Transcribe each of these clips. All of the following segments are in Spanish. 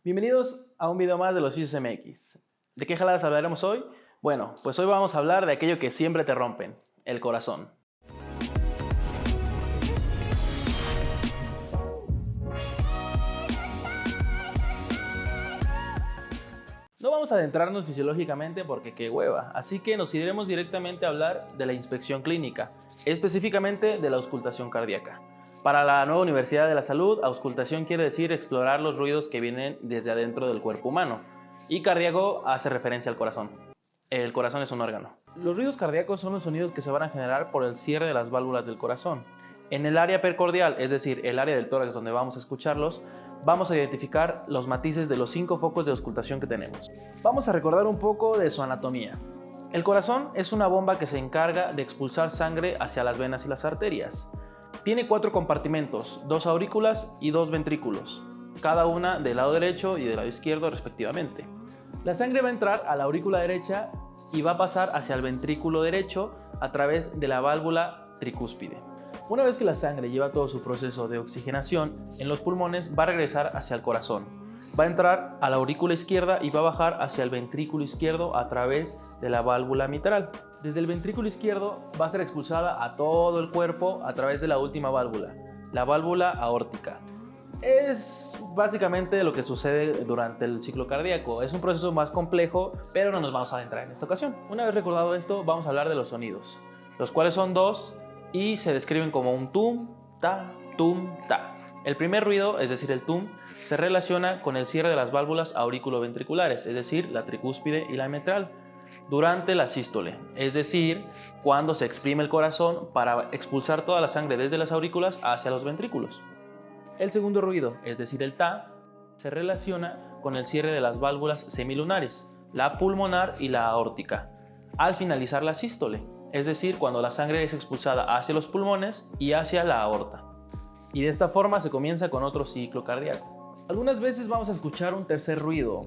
Bienvenidos a un video más de los Fisios MX. ¿De qué jaladas hablaremos hoy? Bueno, pues hoy vamos a hablar de aquello que siempre te rompen, el corazón. No vamos a adentrarnos fisiológicamente porque qué hueva, así que nos iremos directamente a hablar de la inspección clínica, específicamente de la auscultación cardíaca. Para la nueva Universidad de la Salud, auscultación quiere decir explorar los ruidos que vienen desde adentro del cuerpo humano, y cardíaco hace referencia al corazón. El corazón es un órgano. Los ruidos cardíacos son los sonidos que se van a generar por el cierre de las válvulas del corazón. En el área percordial, es decir, el área del tórax donde vamos a escucharlos, vamos a identificar los matices de los 5 focos de auscultación que tenemos. Vamos a recordar un poco de su anatomía. El corazón es una bomba que se encarga de expulsar sangre hacia las venas y las arterias. Tiene 4 compartimentos, 2 aurículas y 2 ventrículos, cada una del lado derecho y del lado izquierdo respectivamente. La sangre va a entrar a la aurícula derecha y va a pasar hacia el ventrículo derecho a través de la válvula tricúspide. Una vez que la sangre lleva todo su proceso de oxigenación en los pulmones, va a regresar hacia el corazón. Va a entrar a la aurícula izquierda y va a bajar hacia el ventrículo izquierdo a través de la válvula mitral. Desde el ventrículo izquierdo va a ser expulsada a todo el cuerpo a través de la última válvula, la válvula aórtica. Es básicamente lo que sucede durante el ciclo cardíaco. Es un proceso más complejo, pero no nos vamos a adentrar en esta ocasión. Una vez recordado esto, vamos a hablar de los sonidos, los cuales son 2 y se describen como un tum, ta, tum, ta. El primer ruido, es decir, el tum, se relaciona con el cierre de las válvulas auriculoventriculares, es decir, la tricúspide y la mitral, durante la sístole, es decir, cuando se exprime el corazón para expulsar toda la sangre desde las aurículas hacia los ventrículos. El segundo ruido, es decir, el ta, se relaciona con el cierre de las válvulas semilunares, la pulmonar y la aórtica, al finalizar la sístole, es decir, cuando la sangre es expulsada hacia los pulmones y hacia la aorta. Y de esta forma se comienza con otro ciclo cardíaco. Algunas veces vamos a escuchar un tercer ruido.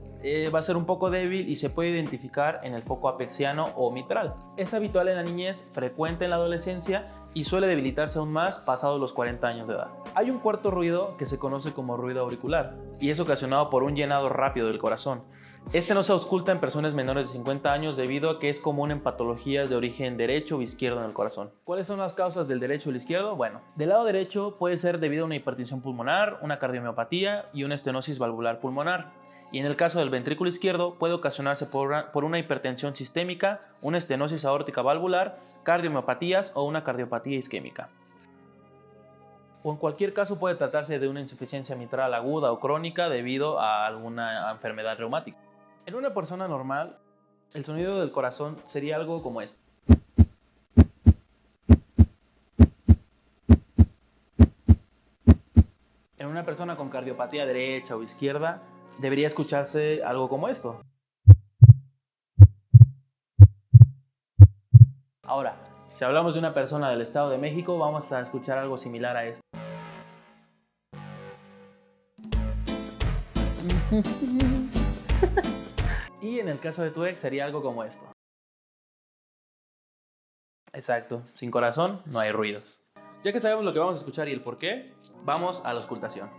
Va a ser un poco débil y se puede identificar en el foco apexiano o mitral. Es habitual en la niñez, frecuente en la adolescencia y suele debilitarse aún más pasados los 40 años de edad. Hay un cuarto ruido que se conoce como ruido auricular y es ocasionado por un llenado rápido del corazón. Este no se ausculta en personas menores de 50 años debido a que es común en patologías de origen derecho o izquierdo en el corazón. ¿Cuáles son las causas del derecho o el izquierdo? Bueno, del lado derecho puede ser debido a una hipertensión pulmonar, una cardiomiopatía y una estenosis valvular pulmonar. Y en el caso del ventrículo izquierdo puede ocasionarse por una hipertensión sistémica, una estenosis aórtica valvular, cardiomiopatías o una cardiopatía isquémica. O en cualquier caso puede tratarse de una insuficiencia mitral aguda o crónica debido a alguna enfermedad reumática. En una persona normal, el sonido del corazón sería algo como este. En una persona con cardiopatía derecha o izquierda, debería escucharse algo como esto. Ahora, si hablamos de una persona del Estado de México, vamos a escuchar algo similar a esto. Y en el caso de tu ex sería algo como esto. Exacto, sin corazón no hay ruidos. Ya que sabemos lo que vamos a escuchar y el por qué, vamos a la auscultación.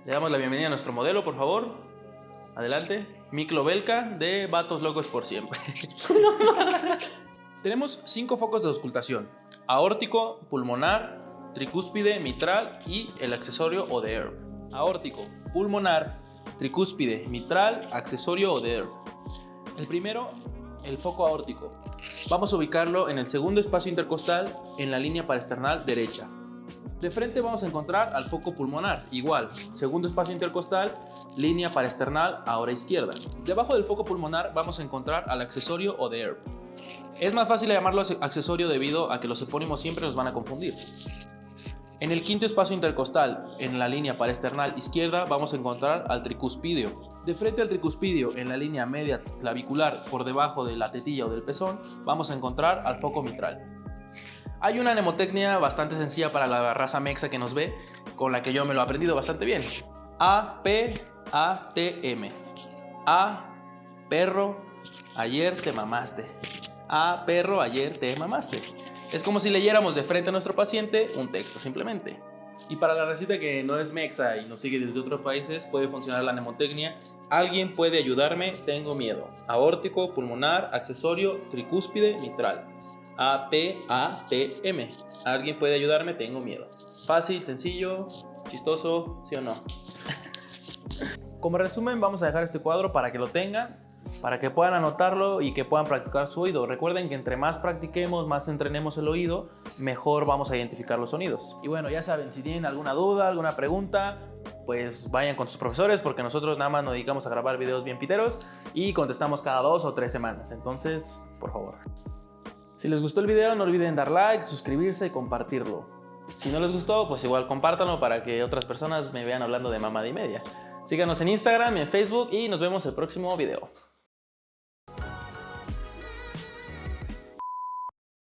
Le damos la bienvenida a nuestro modelo, por favor. Adelante. Miklo Belka de Vatos Locos por Siempre. Tenemos 5 focos de auscultación: aórtico, pulmonar, tricúspide, mitral y el accesorio o de ERB. Aórtico, pulmonar, tricúspide, mitral, accesorio o de ERB. El primero, el foco aórtico. Vamos a ubicarlo en el segundo espacio intercostal en la línea paraesternal derecha. De frente vamos a encontrar al foco pulmonar, igual, segundo espacio intercostal, línea paraesternal ahora izquierda. Debajo del foco pulmonar vamos a encontrar al accesorio o de ERB. Es más fácil llamarlo accesorio debido a que los epónimos siempre nos van a confundir. En el quinto espacio intercostal, en la línea paraesternal izquierda, vamos a encontrar al tricúspidio. De frente al tricúspidio, en la línea media clavicular por debajo de la tetilla o del pezón, vamos a encontrar al foco mitral. Hay una mnemotecnia bastante sencilla para la raza mexa que nos ve, con la que yo me lo he aprendido bastante bien. A, P, A, T, M. A, perro, ayer te mamaste. A, perro, ayer te mamaste. Es como si leyéramos de frente a nuestro paciente un texto simplemente. Y para la receta que no es mexa y nos sigue desde otros países, puede funcionar la mnemotecnia: alguien puede ayudarme, tengo miedo. Aórtico, pulmonar, accesorio, tricúspide, mitral. APATM. Alguien puede ayudarme, tengo miedo. Fácil, sencillo, chistoso, ¿sí o no? Como resumen, vamos a dejar este cuadro para que lo tengan, para que puedan anotarlo y que puedan practicar su oído. Recuerden que entre más practiquemos, más entrenemos el oído, mejor vamos a identificar los sonidos. Y bueno, ya saben, si tienen alguna duda, alguna pregunta, pues vayan con sus profesores, porque nosotros nada más nos dedicamos a grabar videos bien piteros y contestamos cada 2 o 3 semanas. Entonces, por favor. Si les gustó el video, no olviden dar like, suscribirse y compartirlo. Si no les gustó, pues igual compártanlo para que otras personas me vean hablando de mamada y media. Síganos en Instagram y en Facebook y nos vemos el próximo video.